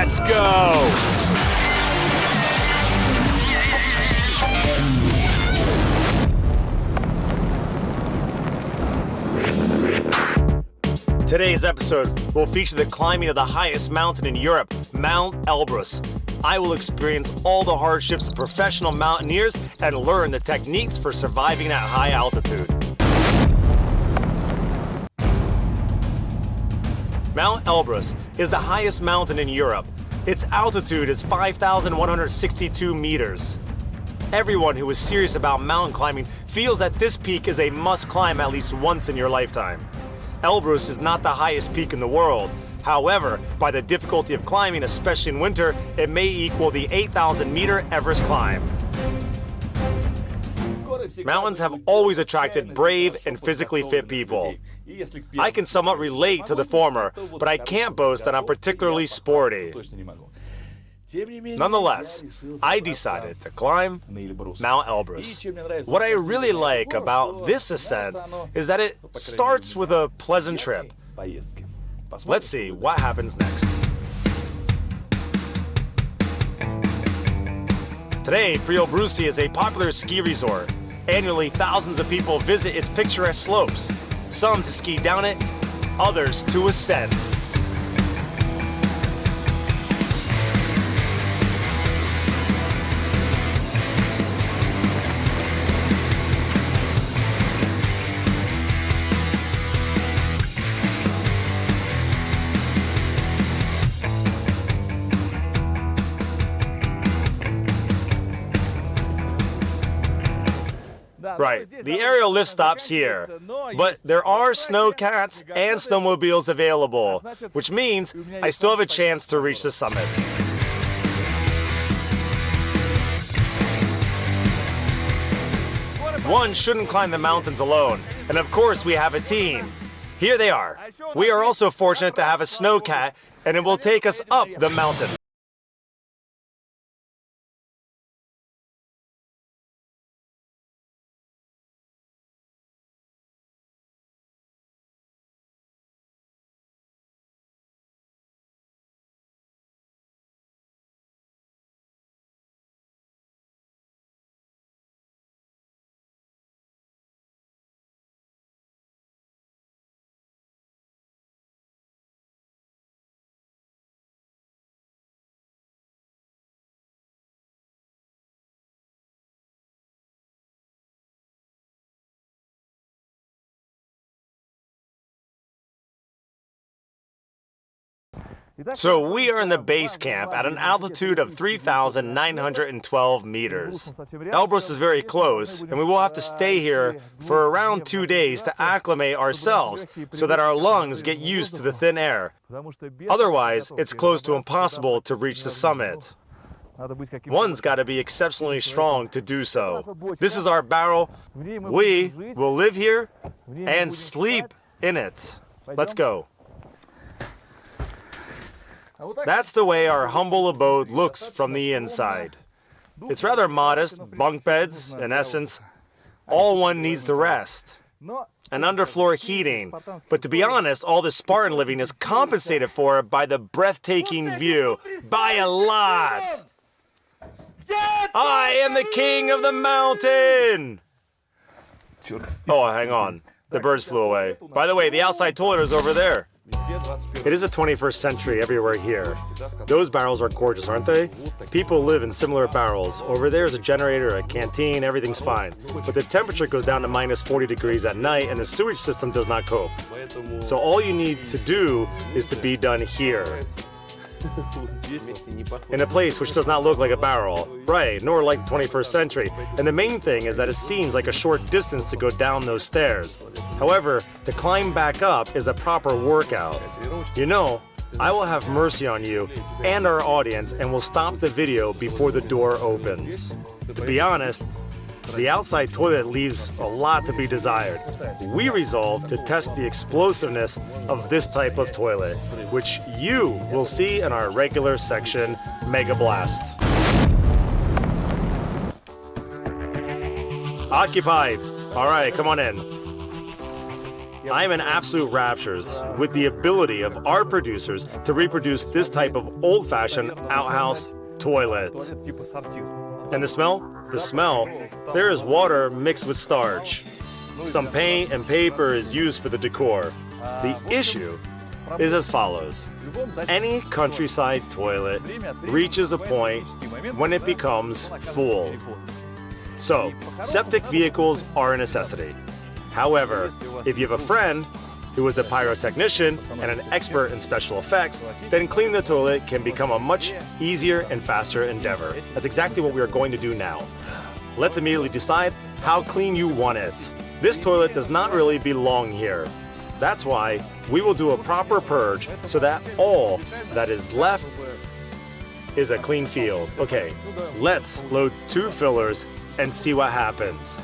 Let's go! Today's episode will feature the climbing of the highest mountain in Europe, Mount Elbrus. I will experience all the hardships of professional mountaineers and learn the techniques for surviving at high altitude. Mount Elbrus is the highest mountain in Europe. Its altitude is 5,162 meters. Everyone who is serious about mountain climbing feels that this peak is a must climb at least once in your lifetime. Elbrus is not the highest peak in the world. However, by the difficulty of climbing, especially in winter, it may equal the 8,000-meter Everest climb. Mountains have always attracted brave and physically fit people. I can somewhat relate to the former, but I can't boast that I'm particularly sporty. Nonetheless, I decided to climb Mount Elbrus. What I really like about this ascent is that it starts with a pleasant trip. Let's see what happens next. Today, Elbrus is a popular ski resort. Annually, thousands of people visit its picturesque slopes, some to ski down it, others to ascend. Right, the aerial lift stops here, but there are snowcats and snowmobiles available, which means I still have a chance to reach the summit. One shouldn't climb the mountains alone, and of course we have a team. Here they are. We are also fortunate to have a snowcat, and it will take us up the mountain. So we are in the base camp at an altitude of 3,912 meters. Elbrus is very close, and we will have to stay here for around 2 days to acclimate ourselves so that our lungs get used to the thin air. Otherwise, it's close to impossible to reach the summit. One's got to be exceptionally strong to do so. This is our barrel. We will live here and sleep in it. Let's go. That's the way our humble abode looks from the inside. It's rather modest, bunk beds, in essence. All one needs to rest. And underfloor heating. But to be honest, all this Spartan living is compensated for by the breathtaking view. By a lot! I am the king of the mountain! Oh, hang on. The birds flew away. By the way, the outside toilet is over there. It is the 21st century everywhere here. Those barrels are gorgeous, aren't they? People live in similar barrels. Over there is a generator, a canteen, everything's fine. But the temperature goes down to minus 40 degrees at night and the sewage system does not cope. So all you need to do is to be done here. In a place which does not look like a barrel. Right, nor like the 21st century. And the main thing is that it seems like a short distance to go down those stairs. However, to climb back up is a proper workout. You know, I will have mercy on you and our audience and will stop the video before the door opens. To be honest, the outside toilet leaves a lot to be desired. We resolved to test the explosiveness of this type of toilet, which you will see in our regular section, Mega Blast. Occupied. All right, come on in. I'm in absolute raptures with the ability of our producers to reproduce this type of old-fashioned outhouse toilet. And the smell? The smell? There is water mixed with starch. Some paint and paper is used for the decor. The issue is as follows. Any countryside toilet reaches a point when it becomes full. So, septic vehicles are a necessity. However, if you have a friend who is a pyrotechnician and an expert in special effects, then cleaning the toilet can become a much easier and faster endeavor. That's exactly what we are going to do now. Let's immediately decide how clean you want it. This toilet does not really belong here. That's why we will do a proper purge so that all that is left is a clean field. Okay, let's load 2 fillers and see what happens.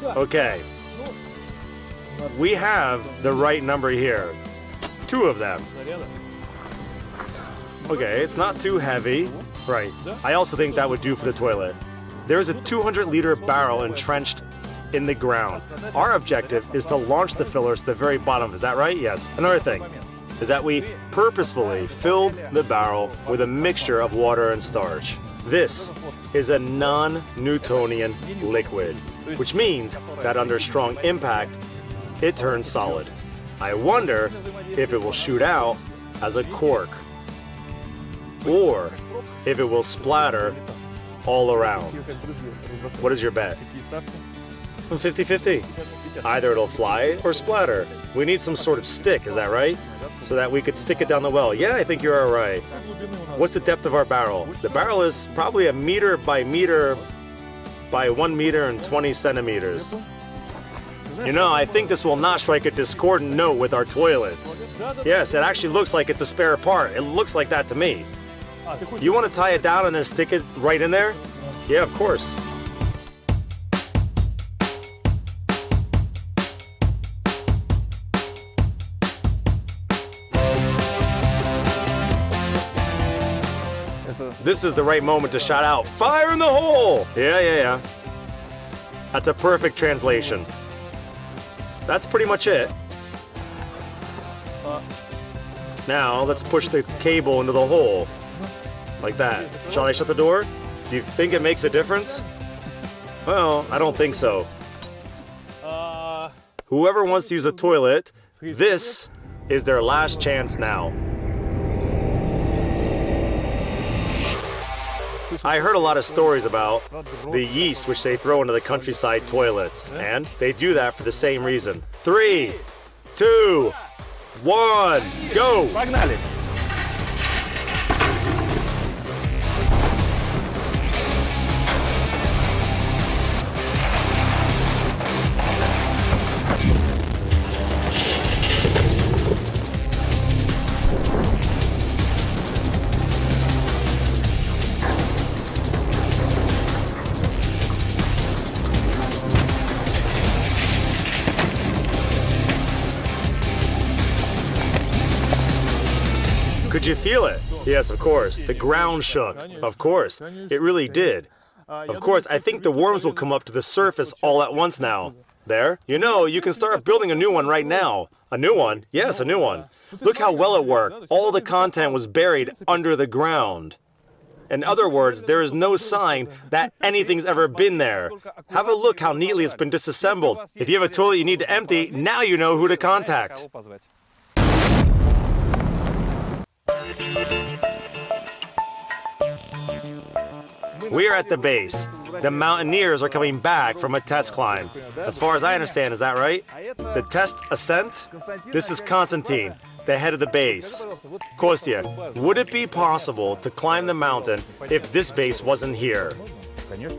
Okay. We have the right number here. 2 of them. Okay, it's not too heavy. Right. I also think that would do for the toilet. There's a 200-liter barrel entrenched in the ground. Our objective is to launch the fillers to the very bottom. Is that right? Yes. Another thing is that we purposefully filled the barrel with a mixture of water and starch. This is a non-Newtonian liquid, which means that under strong impact, it turns solid. I wonder if it will shoot out as a cork, or if it will splatter all around. What is your bet? 50-50. Either it'll fly or splatter. We need some sort of stick, is that right? So that we could stick it down the well. Yeah, I think you're all right. What's the depth of our barrel? The barrel is probably a meter by 1 meter and 20 centimeters. You know, I think this will not strike a discordant note with our toilets. Yes, it actually looks like it's a spare part. It looks like that to me. You want to tie it down and then stick it right in there? Yeah, of course. This is the right moment to shout out, "Fire in the hole!" Yeah. That's a perfect translation. That's pretty much it. Now, let's push the cable into the hole. Like that. Shall I shut the door? Do you think it makes a difference? Well, I don't think so. Whoever wants to use a toilet, this is their last chance now. I heard a lot of stories about the yeast which they throw into the countryside toilets, and they do that for the same reason. 3, 2, 1, go! Погнали! Could you feel it? Yes, of course. The ground shook. Of course. It really did. Of course, I think the worms will come up to the surface all at once now. There? You know, you can start building a new one right now. A new one? Yes, a new one. Look how well it worked. All the content was buried under the ground. In other words, there is no sign that anything's ever been there. Have a look how neatly it's been disassembled. If you have a toilet you need to empty, now you know who to contact. We are at the base. The mountaineers are coming back from a test climb. As far as I understand, is that right? The test ascent? This is Constantine, the head of the base. Kostya, would it be possible to climb the mountain if this base wasn't here?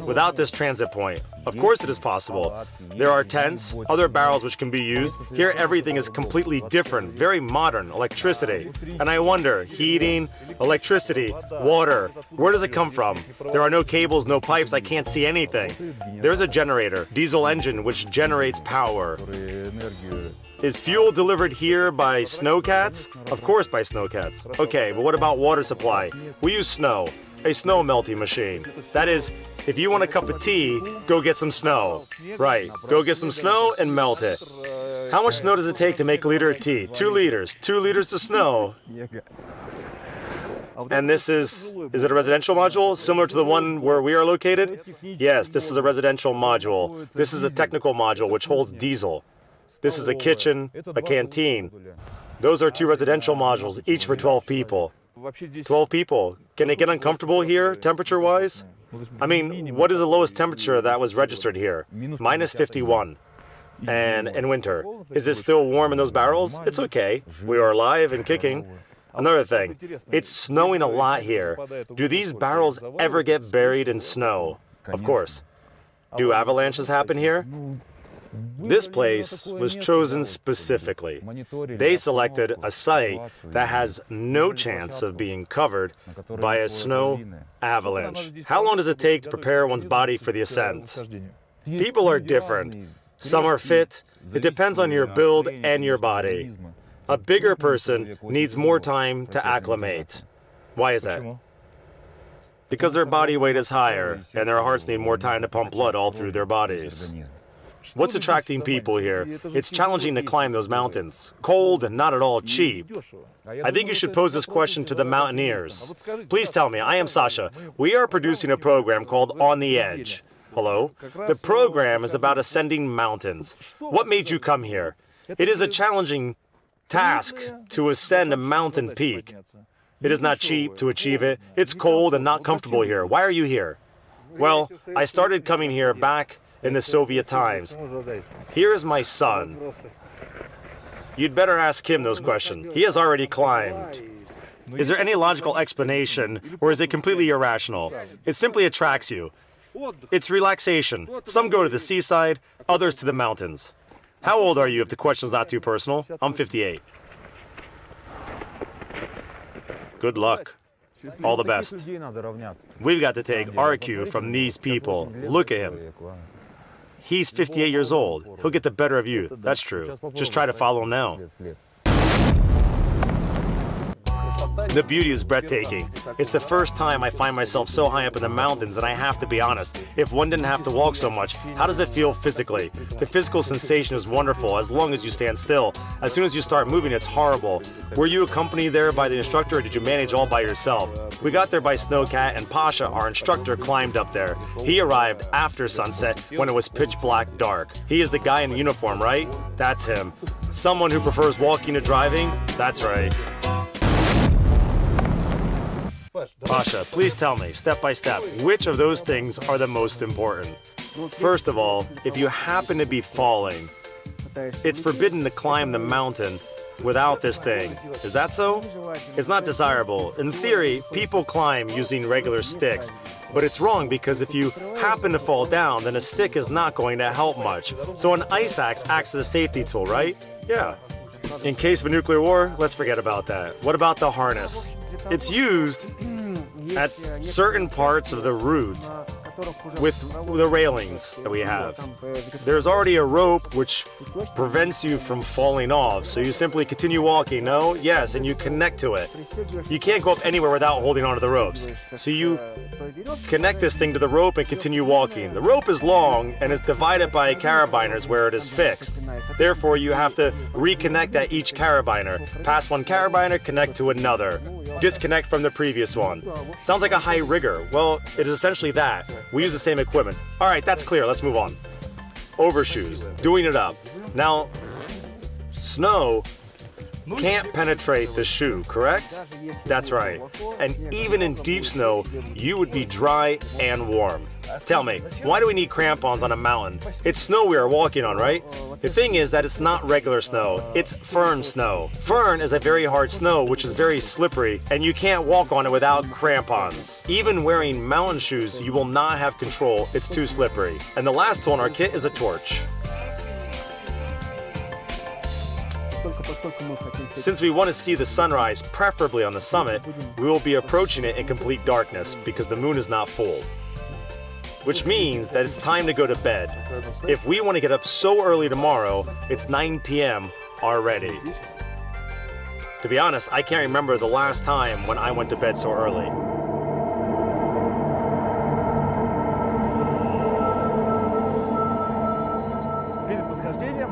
Without this transit point? Of course it is possible. There are tents, other barrels which can be used. Here everything is completely different, very modern, electricity. And I wonder, heating, electricity, water, where does it come from? There are no cables, no pipes, I can't see anything. There's a generator, diesel engine, which generates power. Is fuel delivered here by snowcats? Of course by snowcats. Okay, but what about water supply? We use snow. A snow melting machine. That is, if you want a cup of tea, go get some snow. Right, go get some snow and melt it. How much snow does it take to make a liter of tea? 2 liters. 2 liters of snow. And this is it a residential module, similar to the one where we are located? Yes, this is a residential module. This is a technical module which holds diesel. This is a kitchen, a canteen. Those are 2 residential modules, each for 12 people. 12 people. Can it get uncomfortable here, temperature-wise? I mean, what is the lowest temperature that was registered here? Minus 51. And in winter, is it still warm in those barrels? It's okay. We are alive and kicking. Another thing, it's snowing a lot here. Do these barrels ever get buried in snow? Of course. Do avalanches happen here? This place was chosen specifically. They selected a site that has no chance of being covered by a snow avalanche. How long does it take to prepare one's body for the ascent? People are different. Some are fit. It depends on your build and your body. A bigger person needs more time to acclimate. Why is that? Because their body weight is higher, and their hearts need more time to pump blood all through their bodies. What's attracting people here? It's challenging to climb those mountains. Cold and not at all cheap. I think you should pose this question to the mountaineers. Please tell me, I am Sasha. We are producing a program called On the Edge. Hello? The program is about ascending mountains. What made you come here? It is a challenging task to ascend a mountain peak. It is not cheap to achieve it. It's cold and not comfortable here. Why are you here? Well, I started coming here back in the Soviet times. Here is my son. You'd better ask him those questions. He has already climbed. Is there any logical explanation, or is it completely irrational? It simply attracts you. It's relaxation. Some go to the seaside, others to the mountains. How old are you, if the question's not too personal? I'm 58. Good luck. All the best. We've got to take our cue from these people. Look at him. He's 58 years old. He'll get the better of youth. That's true. Just try to follow him now. The beauty is breathtaking. It's the first time I find myself so high up in the mountains, and I have to be honest, if one didn't have to walk so much, how does it feel physically? The physical sensation is wonderful as long as you stand still. As soon as you start moving, it's horrible. Were you accompanied there by the instructor, or did you manage all by yourself? We got there by Snowcat, and Pasha, our instructor, climbed up there. He arrived after sunset when it was pitch black dark. He is the guy in the uniform, right? That's him. Someone who prefers walking to driving? That's right. Pasha, please tell me, step by step, which of those things are the most important? First of all, if you happen to be falling, it's forbidden to climb the mountain without this thing. Is that so? It's not desirable. In theory, people climb using regular sticks, but it's wrong because if you happen to fall down, then a stick is not going to help much. So an ice axe acts as a safety tool, right? Yeah. In case of a nuclear war, let's forget about that. What about the harness? It's used at certain parts of the route with the railings that we have. There's already a rope which prevents you from falling off, so you simply continue walking, no? Yes, and you connect to it. You can't go up anywhere without holding onto the ropes. So you connect this thing to the rope and continue walking. The rope is long and is divided by carabiners where it is fixed. Therefore, you have to reconnect at each carabiner. Pass one carabiner, connect to another. Disconnect from the previous one. Sounds like a high rigger. Well, it is essentially that. We use the same equipment. All right, that's clear. Let's move on. Overshoes. Doing it up. Now, snow can't penetrate the shoe, correct? That's right. And even in deep snow, you would be dry and warm. Tell me, why do we need crampons on a mountain? It's snow we are walking on, right? The thing is that it's not regular snow, it's fern snow. Fern is a very hard snow which is very slippery, and you can't walk on it without crampons. Even wearing mountain shoes, you will not have control, it's too slippery. And the last tool in our kit is a torch. Since we want to see the sunrise, preferably on the summit, we will be approaching it in complete darkness because the moon is not full. Which means that it's time to go to bed. If we want to get up so early tomorrow, it's 9 p.m. already. To be honest, I can't remember the last time when I went to bed so early.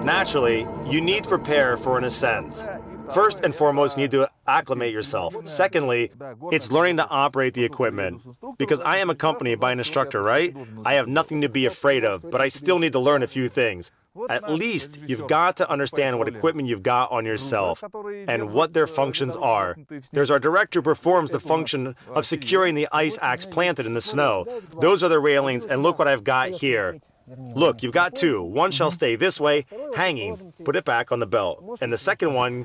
Naturally, you need to prepare for an ascent. First and foremost, you need to acclimate yourself. Secondly, it's learning to operate the equipment. Because I am accompanied by an instructor, right? I have nothing to be afraid of, but I still need to learn a few things. At least, you've got to understand what equipment you've got on yourself and what their functions are. There's our director who performs the function of securing the ice axe planted in the snow. Those are the railings, and look what I've got here. Look, you've got two. One shall stay this way, hanging. Put it back on the belt. And the second one,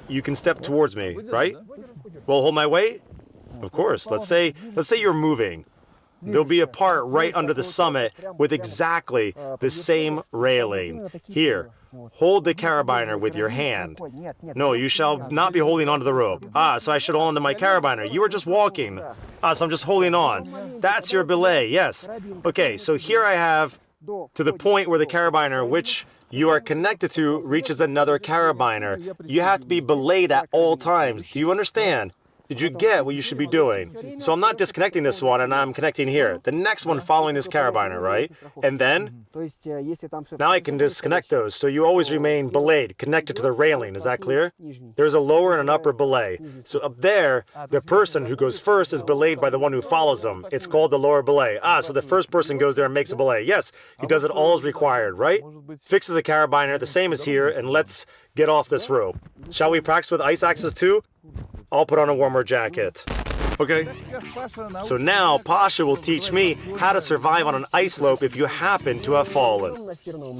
you can step towards me, right? Well, hold my weight? Of course. Let's say you're moving. There'll be a part right under the summit with exactly the same railing. Here, hold the carabiner with your hand. No, you shall not be holding onto the rope. So I should hold onto my carabiner. You were just walking. So I'm just holding on. That's your belay, yes. Okay, so here I have to the point where the carabiner, which you are connected to, reaches another carabiner. You have to be belayed at all times. Do you understand? Did you get what you should be doing? So I'm not disconnecting this one and I'm connecting here. The next one following this carabiner, right? And then, now I can disconnect those. So you always remain belayed, connected to the railing. Is that clear? There's a lower and an upper belay. So up there, the person who goes first is belayed by the one who follows them. It's called the lower belay. So the first person goes there and makes a belay. Yes, he does it all as required, right? Fixes a carabiner, the same as here, and let's get off this rope. Shall we practice with ice axes too? I'll put on a warmer jacket. Okay. So now Pasha will teach me how to survive on an ice slope if you happen to have fallen.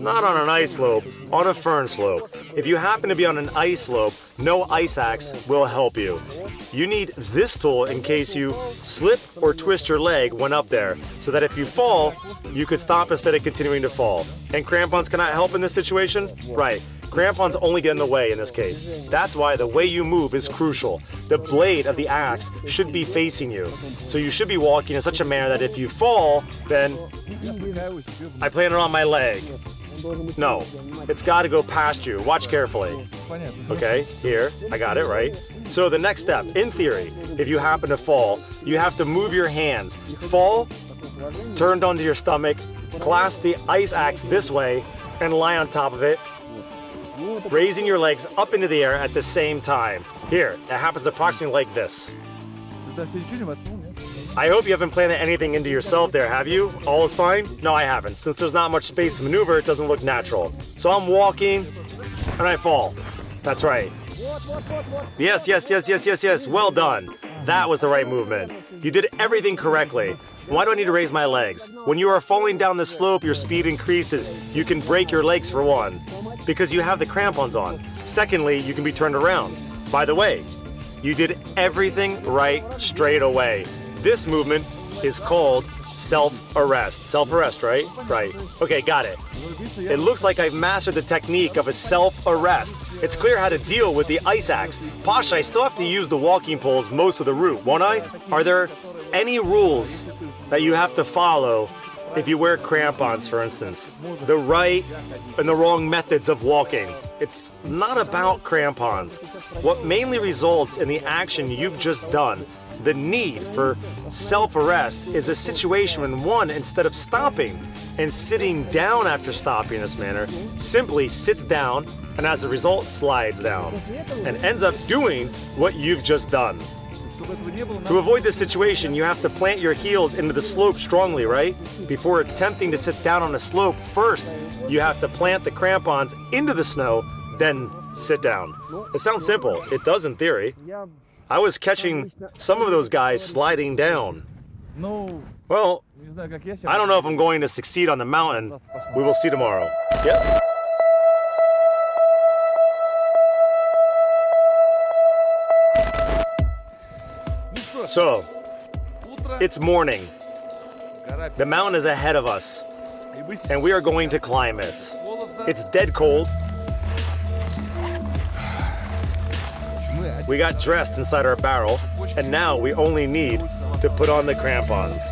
Not on an ice slope, on a fern slope. If you happen to be on an ice slope, no ice axe will help you. You need this tool in case you slip or twist your leg when up there, so that if you fall, you could stop instead of continuing to fall. And crampons cannot help in this situation? Right. Crampons only get in the way in this case. That's why the way you move is crucial. The blade of the axe should be facing you. So you should be walking in such a manner that if you fall, then I plant it on my leg. No, it's got to go past you. Watch carefully. Okay, here, I got it, right? So the next step, in theory, if you happen to fall, you have to move your hands. Fall, turned onto your stomach, clasp the ice axe this way, and lie on top of it, raising your legs up into the air at the same time. Here, it happens approximately like this. I hope you haven't planted anything into yourself there, have you? All is fine? No, I haven't. Since there's not much space to maneuver, it doesn't look natural. So I'm walking, and I fall. That's right. Yes. Well done. That was the right movement. You did everything correctly. Why do I need to raise my legs? When you are falling down the slope, your speed increases. You can break your legs for one, because you have the crampons on. Secondly, you can be turned around. By the way, you did everything right straight away. This movement is called self-arrest. Self-arrest, right? Right. Okay, got it. It looks like I've mastered the technique of a self-arrest. It's clear how to deal with the ice axe. Pasha, I still have to use the walking poles most of the route, won't I? Are there any rules that you have to follow if you wear crampons, for instance? The right and the wrong methods of walking. It's not about crampons. What mainly results in the action you've just done, the need for self-arrest, is a situation when one, instead of stopping and sitting down after stopping in this manner, simply sits down and as a result slides down and ends up doing what you've just done. To avoid this situation, you have to plant your heels into the slope strongly, right? Before attempting to sit down on a slope, first, you have to plant the crampons into the snow, then sit down. It sounds simple. It does in theory. I was catching some of those guys sliding down. Well, I don't know if I'm going to succeed on the mountain. We will see tomorrow. Yep. So, it's morning. The mountain is ahead of us, and we are going to climb it. It's dead cold. We got dressed inside our barrel, and now we only need to put on the crampons.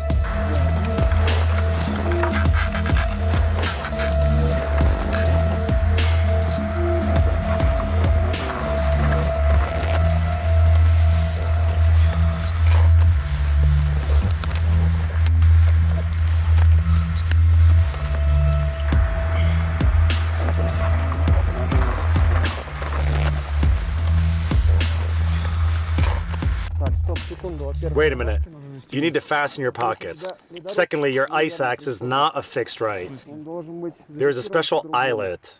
Wait a minute. You need to fasten your pockets. Secondly, your ice axe is not affixed right. There's a special eyelet.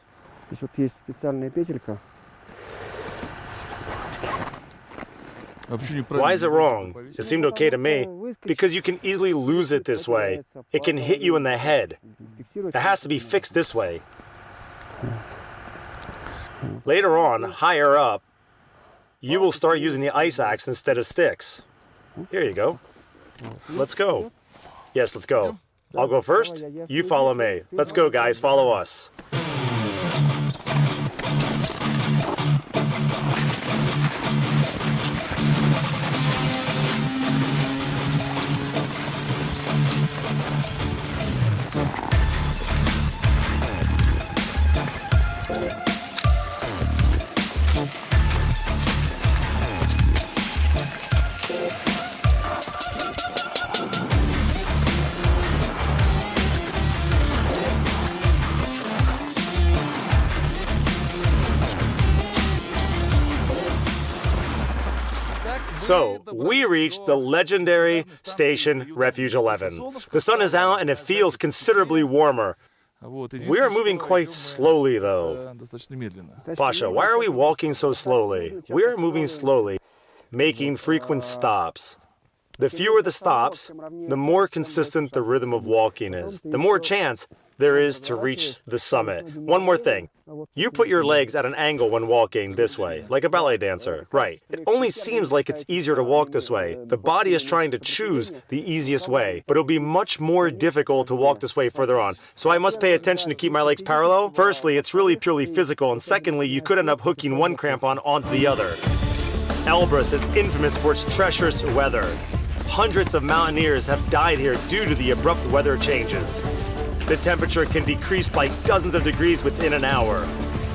Why is it wrong? It seemed okay to me. Because you can easily lose it this way. It can hit you in the head. It has to be fixed this way. Later on, higher up, you will start using the ice axe instead of sticks. Here you go. Let's go. Yes, let's go. I'll go first. You follow me. Let's go, guys. Follow us. So, we reached the legendary station Refuge 11. The sun is out and it feels considerably warmer. We are moving quite slowly, though. Pasha, why are we walking so slowly? We are moving slowly, making frequent stops. The fewer the stops, the more consistent the rhythm of walking is, the more chance there is to reach the summit. One more thing. You put your legs at an angle when walking this way, like a ballet dancer. Right. It only seems like it's easier to walk this way. The body is trying to choose the easiest way, but it'll be much more difficult to walk this way further on. So I must pay attention to keep my legs parallel. Firstly, it's really purely physical, and secondly, you could end up hooking one crampon onto the other. Elbrus is infamous for its treacherous weather. Hundreds of mountaineers have died here due to the abrupt weather changes. The temperature can decrease by dozens of degrees within an hour,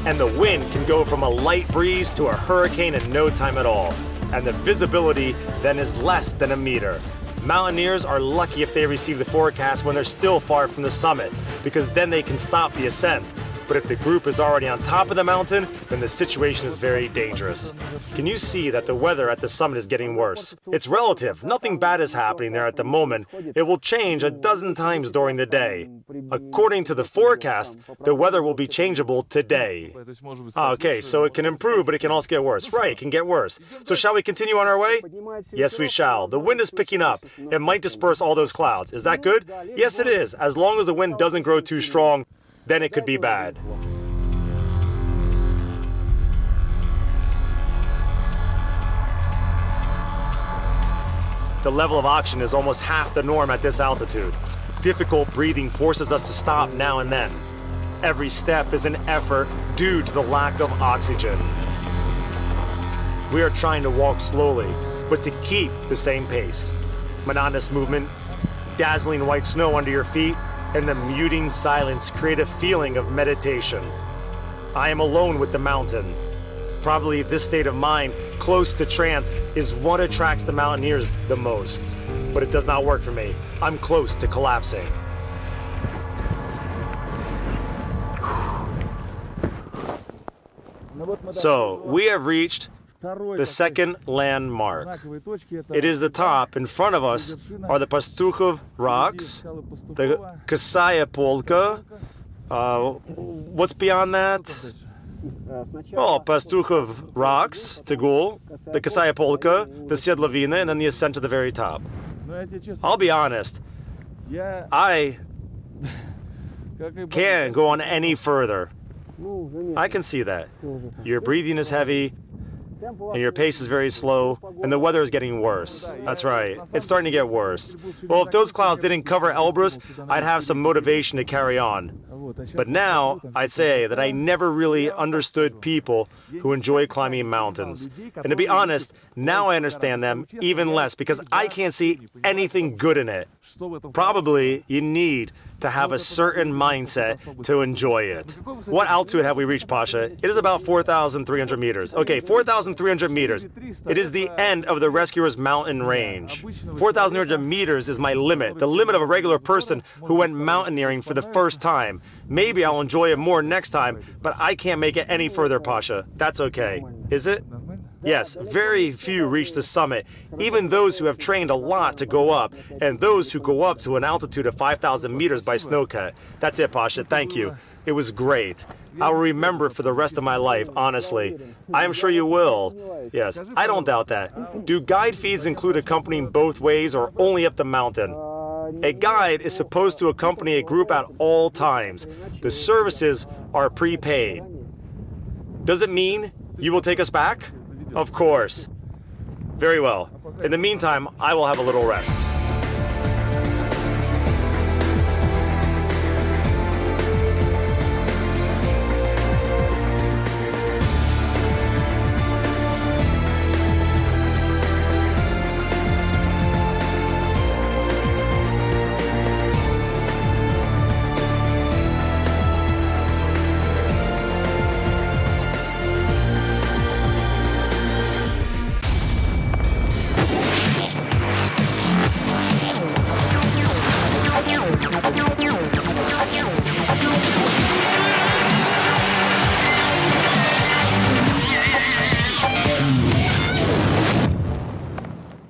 and the wind can go from a light breeze to a hurricane in no time at all, and the visibility then is less than a meter. Mountaineers are lucky if they receive the forecast when they're still far from the summit, because then they can stop the ascent. But if the group is already on top of the mountain, then the situation is very dangerous. Can you see that the weather at the summit is getting worse? It's relative. Nothing bad is happening there at the moment. It will change a dozen times during the day. According to the forecast, the weather will be changeable today. Okay, so it can improve, but it can also get worse. Right, it can get worse. So shall we continue on our way? Yes, we shall. The wind is picking up. It might disperse all those clouds. Is that good? Yes, it is. As long as the wind doesn't grow too strong, then it could be bad. The level of oxygen is almost half the norm at this altitude. Difficult breathing forces us to stop now and then. Every step is an effort due to the lack of oxygen. We are trying to walk slowly, but to keep the same pace. Monotonous movement, dazzling white snow under your feet, and the muting silence create a feeling of meditation. I am alone with the mountain. Probably this state of mind, close to trance, is what attracts the mountaineers the most. But it does not work for me. I'm close to collapsing. So, we have reached the second landmark. It is the top. In front of us are the Pastukhov rocks, the Kosaya Polka. What's beyond that? Well, Pastukhov rocks, Tagul, the Kosaya Polka, the Siedlovina, and then the ascent to the very top. I'll be honest, I can't go on any further. I can see that. Your breathing is heavy, and your pace is very slow, and the weather is getting worse. That's right. It's starting to get worse. Well, if those clouds didn't cover Elbrus, I'd have some motivation to carry on. But now, I'd say that I never really understood people who enjoy climbing mountains. And to be honest, now I understand them even less because I can't see anything good in it. Probably you need to have a certain mindset to enjoy it. What altitude have we reached, Pasha? It is about 4,300 meters. Okay, 4,300 meters. It is the end of the Rescuer's mountain range. 4,300 meters is my limit, the limit of a regular person who went mountaineering for the first time. Maybe I'll enjoy it more next time, but I can't make it any further, Pasha. That's okay. Is it? Yes, very few reach the summit, even those who have trained a lot to go up, and those who go up to an altitude of 5,000 meters by snowcat. That's it, Pasha, thank you. It was great. I'll remember it for the rest of my life, honestly. I am sure you will. Yes, I don't doubt that. Do guide fees include accompanying both ways or only up the mountain? A guide is supposed to accompany a group at all times. The services are prepaid. Does it mean you will take us back? Of course. Very well. In the meantime, I will have a little rest.